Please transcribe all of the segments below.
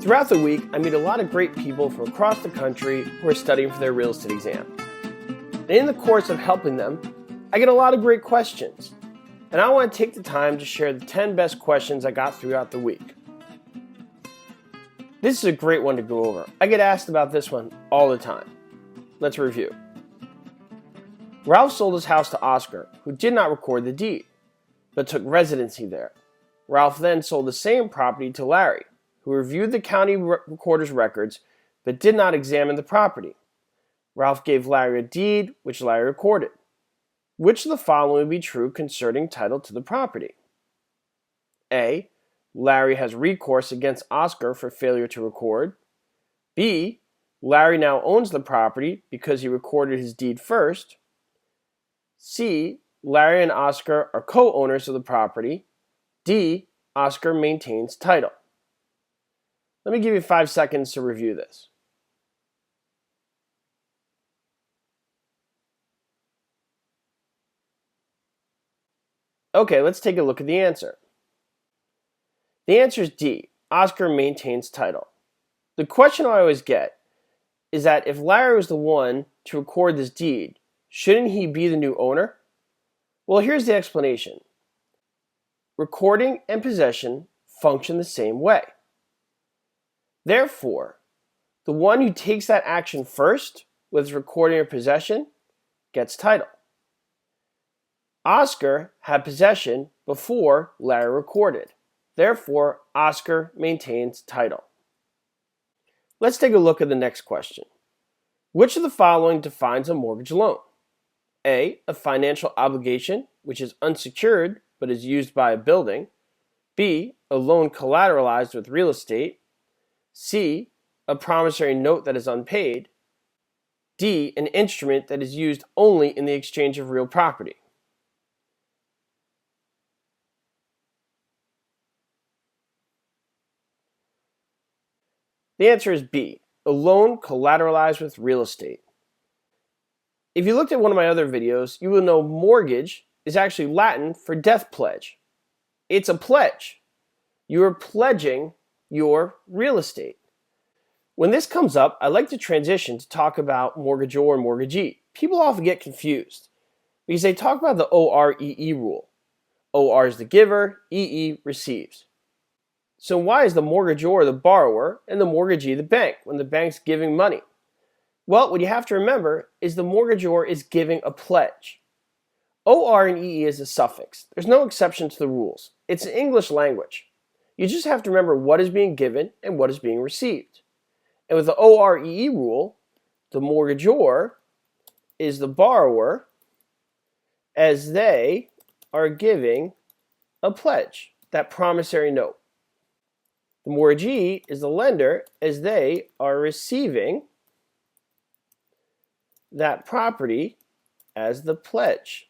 Throughout the week, I meet a lot of great people from across the country who are studying for their real estate exam. And in the course of helping them, I get a lot of great questions. And I want to take the time to share the 10 best questions I got throughout the week. This is a great one to go over. I get asked about this one all the time. Let's review. Ralph sold his house to Oscar, who did not record the deed, but took residency there. Ralph then sold the same property to Larry, who reviewed the county recorder's records, but did not examine the property. Ralph gave Larry a deed, which Larry recorded. Which of the following would be true concerning title to the property? A. Larry has recourse against Oscar for failure to record. B. Larry now owns the property because he recorded his deed first. C. Larry and Oscar are co-owners of the property. D. Oscar maintains title. Let me give you 5 seconds to review this. Okay, let's take a look at the answer. The answer is D. Oscar maintains title. The question I always get is that if Larry was the one to record this deed, shouldn't he be the new owner? Well, here's the explanation. Recording and possession function the same way. Therefore, the one who takes that action first, with recording or possession, gets title. Oscar had possession before Larry recorded. Therefore, Oscar maintains title. Let's take a look at the next question. Which of the following defines a mortgage loan? A. A financial obligation, which is unsecured but is used by a building. B. A loan collateralized with real estate. C. A promissory note that is unpaid. D. An instrument that is used only in the exchange of real property. The answer is B. A loan collateralized with real estate. If you looked at one of my other videos, you will know mortgage is actually Latin for death pledge. It's a pledge. You are pledging your real estate. When this comes up, I like to transition to talk about mortgagor and mortgagee. People often get confused because they talk about the OREE rule. OR is the giver, EE receives. So why is the mortgagor the borrower and the mortgagee the bank when the bank's giving money? Well, what you have to remember is the mortgagor is giving a pledge. OR and EE is a suffix. There's no exception to the rules. It's an English language. You just have to remember what is being given and what is being received. And with the OREE rule, the mortgagor is the borrower as they are giving a pledge, that promissory note. The mortgagee is the lender as they are receiving that property as the pledge.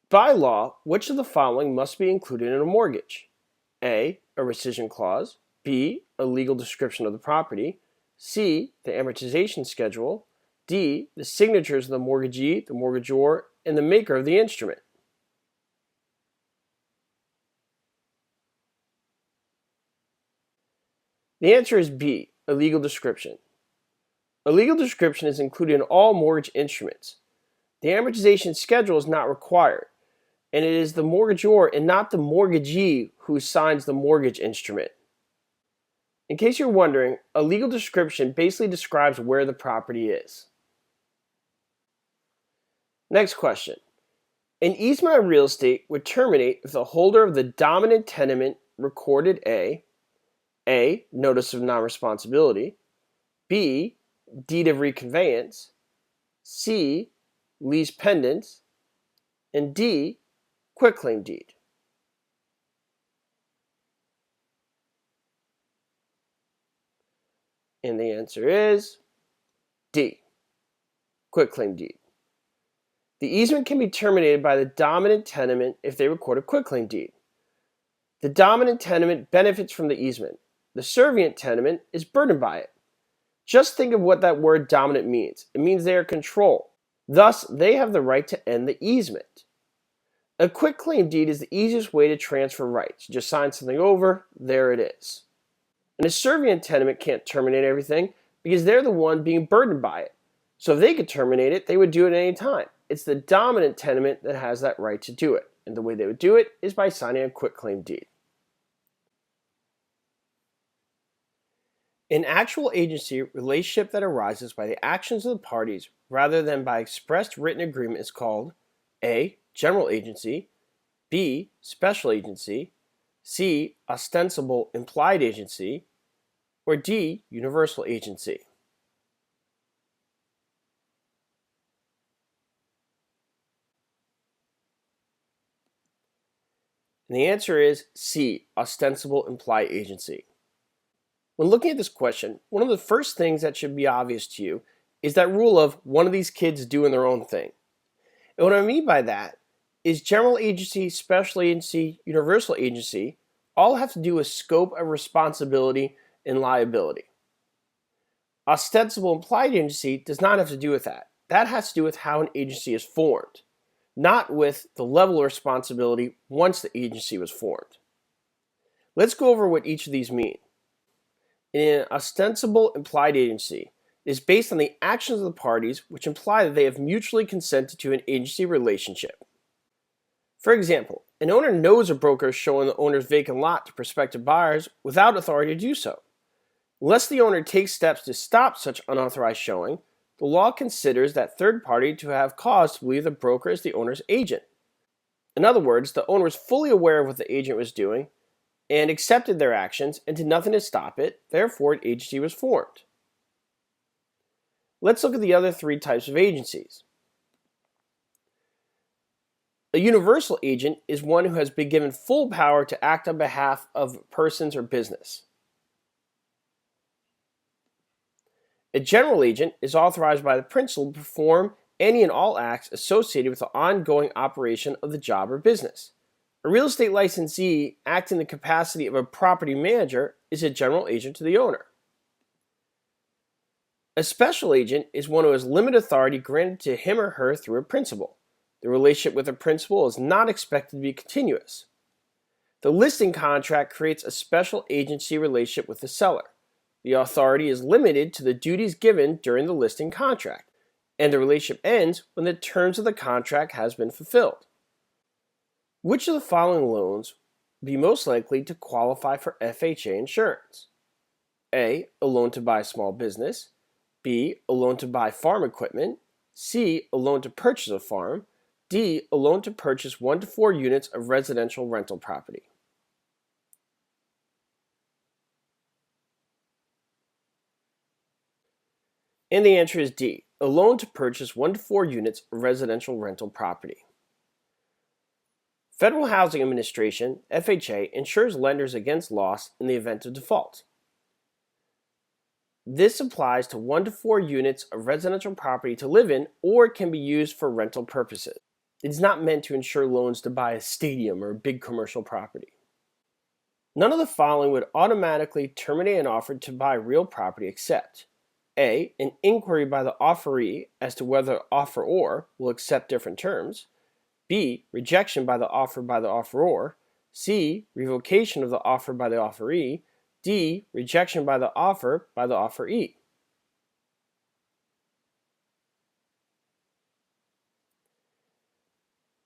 By law, which of the following must be included in a mortgage? A. A rescission clause. B. A legal description of the property. C. The amortization schedule. D. The signatures of the mortgagee, the mortgagor, and the maker of the instrument. The answer is B. A legal description. A legal description is included in all mortgage instruments. The amortization schedule is not required, and it is the mortgagor and not the mortgagee who signs the mortgage instrument. In case you're wondering, a legal description basically describes where the property is. Next question. An easement on real estate would terminate if the holder of the dominant tenement recorded A. Notice of non-responsibility. B. Deed of reconveyance. C. Lease pendants. And D. Quitclaim deed. And the answer is D. Quitclaim deed. The easement can be terminated by the dominant tenement if they record a quitclaim deed. The dominant tenement benefits from the easement. The servient tenement is burdened by it. Just think of what that word dominant means. It means they are controlled. Thus, they have the right to end the easement. A quitclaim deed is the easiest way to transfer rights. You just sign something over, there it is. And a servient tenement can't terminate everything because they're the one being burdened by it. So if they could terminate it, they would do it at any time. It's the dominant tenement that has that right to do it. And the way they would do it is by signing a quitclaim deed. An actual agency relationship that arises by the actions of the parties rather than by expressed written agreement is called A. General agency, B. Special agency, C. Ostensible implied agency, or D. Universal agency. And the answer is C. Ostensible implied agency. When looking at this question, one of the first things that should be obvious to you is that rule of one of these kids doing their own thing. And what I mean by that is general agency, special agency, universal agency all have to do with scope of responsibility and liability. Ostensible implied agency does not have to do with that. That has to do with how an agency is formed, not with the level of responsibility once the agency was formed. Let's go over what each of these mean. An ostensible implied agency is based on the actions of the parties which imply that they have mutually consented to an agency relationship. For example, an owner knows a broker is showing the owner's vacant lot to prospective buyers without authority to do so. Unless the owner takes steps to stop such unauthorized showing, the law considers that third party to have cause to believe the broker is the owner's agent. In other words, the owner was fully aware of what the agent was doing and accepted their actions and did nothing to stop it, therefore an agency was formed. Let's look at the other three types of agencies. A universal agent is one who has been given full power to act on behalf of persons or business. A general agent is authorized by the principal to perform any and all acts associated with the ongoing operation of the job or business. A real estate licensee acting in the capacity of a property manager is a general agent to the owner. A special agent is one who has limited authority granted to him or her through a principal. The relationship with a principal is not expected to be continuous. The listing contract creates a special agency relationship with the seller. The authority is limited to the duties given during the listing contract, and the relationship ends when the terms of the contract has been fulfilled. Which of the following loans would be most likely to qualify for FHA insurance? A. A loan to buy a small business. B. A loan to buy farm equipment. C. A loan to purchase a farm. D. A loan to purchase 1 to 4 units of residential rental property. And the answer is D. A loan to purchase 1 to 4 units of residential rental property. Federal Housing Administration, FHA, insures lenders against loss in the event of default. This applies to 1 to 4 units of residential property to live in or can be used for rental purposes. It is not meant to insure loans to buy a stadium or a big commercial property. None of the following would automatically terminate an offer to buy real property except A. An inquiry by the offeree as to whether the offeror will accept different terms. B. Rejection by the offeror. C. Revocation of the offer by the offeree. D. Rejection by the offer by the offeree.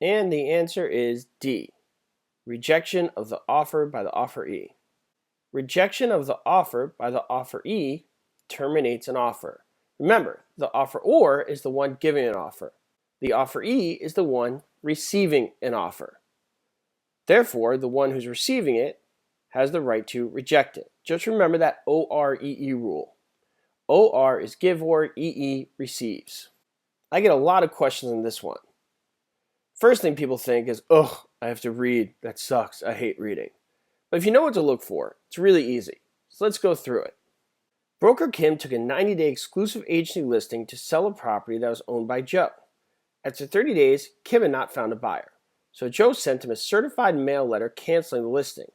And the answer is D. Rejection of the offer by the offeree. Rejection of the offer by the offeree terminates an offer. Remember, the offeror is the one giving an offer. The offeree is the one receiving an offer. Therefore, the one who's receiving it has the right to reject it. Just remember that OREE rule. OR is give or EE receives. I get a lot of questions on this one. First thing people think is, ugh, I have to read. That sucks. I hate reading. But if you know what to look for, it's really easy. So let's go through it. Broker Kim took a 90-day exclusive agency listing to sell a property that was owned by Joe. After 30 days, Kim had not found a buyer, so Joe sent him a certified mail letter canceling the listing.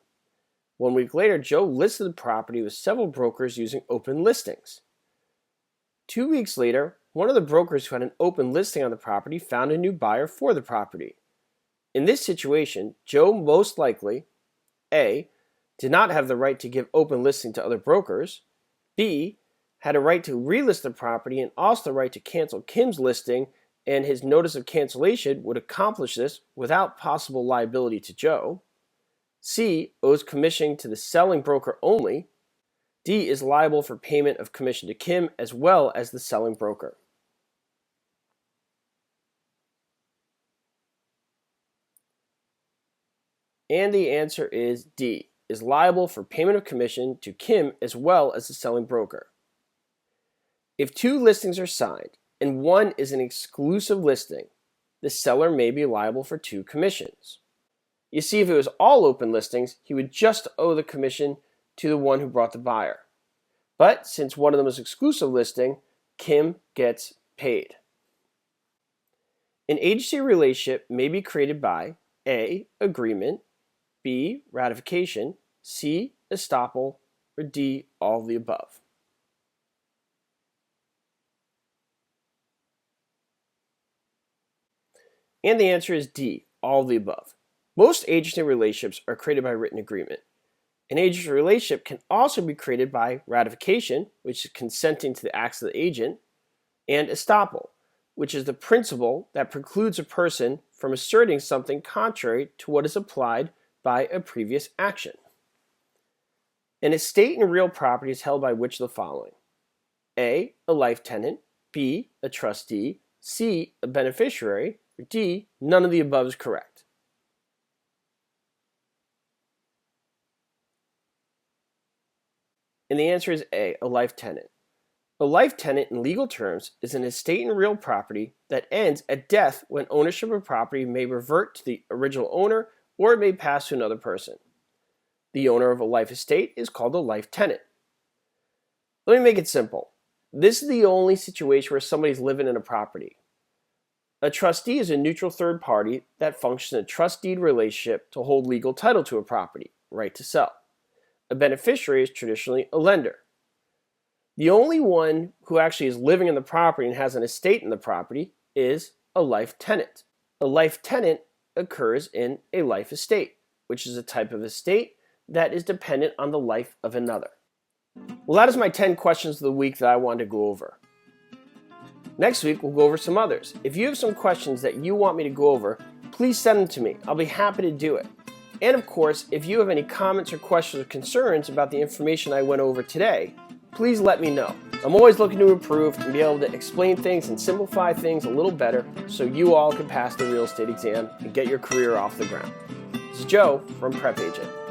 1 week later, Joe listed the property with several brokers using open listings. 2 weeks later, one of the brokers who had an open listing on the property found a new buyer for the property. In this situation, Joe most likely A. did not have the right to give open listing to other brokers, B. had a right to relist the property and also the right to cancel Kim's listing, and his notice of cancellation would accomplish this without possible liability to Joe, C. owes commission to the selling broker only, D. is liable for payment of commission to Kim as well as the selling broker. And the answer is D. is liable for payment of commission to Kim as well as the selling broker. If two listings are signed and one is an exclusive listing, the seller may be liable for two commissions. You see, if it was all open listings, he would just owe the commission to the one who brought the buyer. But since one of them is exclusive listing, Kim gets paid. An agency relationship may be created by A. agreement, B. ratification, C. estoppel, or D. all of the above. And the answer is D. all of the above. Most agency relationships are created by written agreement. An agency relationship can also be created by ratification, which is consenting to the acts of the agent, and estoppel, which is the principle that precludes a person from asserting something contrary to what is applied by a previous action. An estate in real property is held by which of the following? A. a life tenant, B. a trustee, C. a beneficiary, or D. none of the above is correct. And the answer is A. a life tenant. A life tenant in legal terms is an estate in real property that ends at death when ownership of property may revert to the original owner or it may pass to another person. The owner of a life estate is called a life tenant. Let me make it simple. This is the only situation where somebody's living in a property. A trustee is a neutral third party that functions in a trust deed relationship to hold legal title to a property, right to sell. A beneficiary is traditionally a lender. The only one who actually is living in the property and has an estate in the property is a life tenant. A life tenant occurs in a life estate, which is a type of estate that is dependent on the life of another. Well, that is my 10 questions of the week that I wanted to go over. Next week, we'll go over some others. If you have some questions that you want me to go over, please send them to me. I'll be happy to do it. And of course, if you have any comments or questions or concerns about the information I went over today, please let me know. I'm always looking to improve and be able to explain things and simplify things a little better so you all can pass the real estate exam and get your career off the ground. This is Joe from Prep Agent.